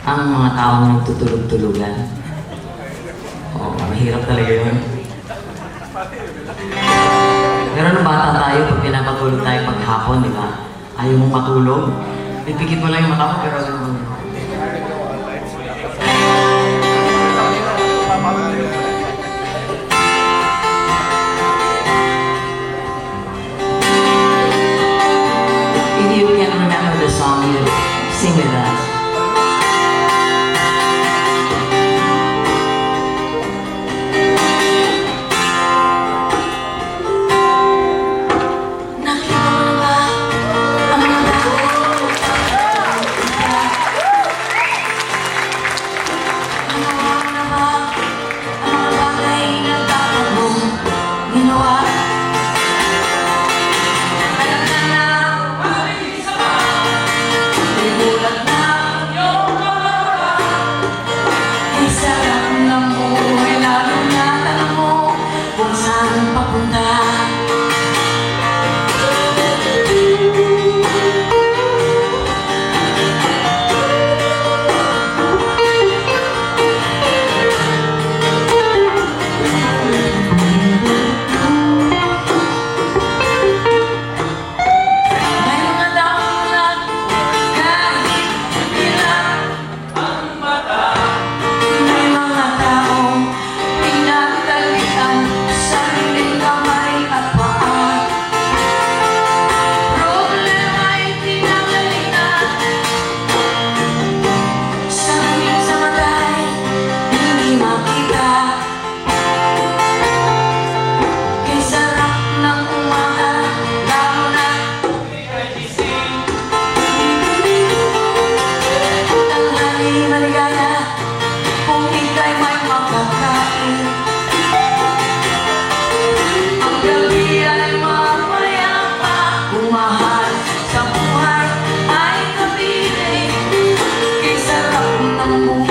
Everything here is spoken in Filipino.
ang mga taong nagtutulog-tulugan. Oo, mahirap talaga yun. Pero nung bata tayo, pag pinapatulog tayo paghapon, di ba? Ayaw mong matulog. Pipikit mo lang yung mata mo, pero ano mo. If you can remember the song, you sing with us. Sa buhay ay kapiling, kay sarap ng buhay.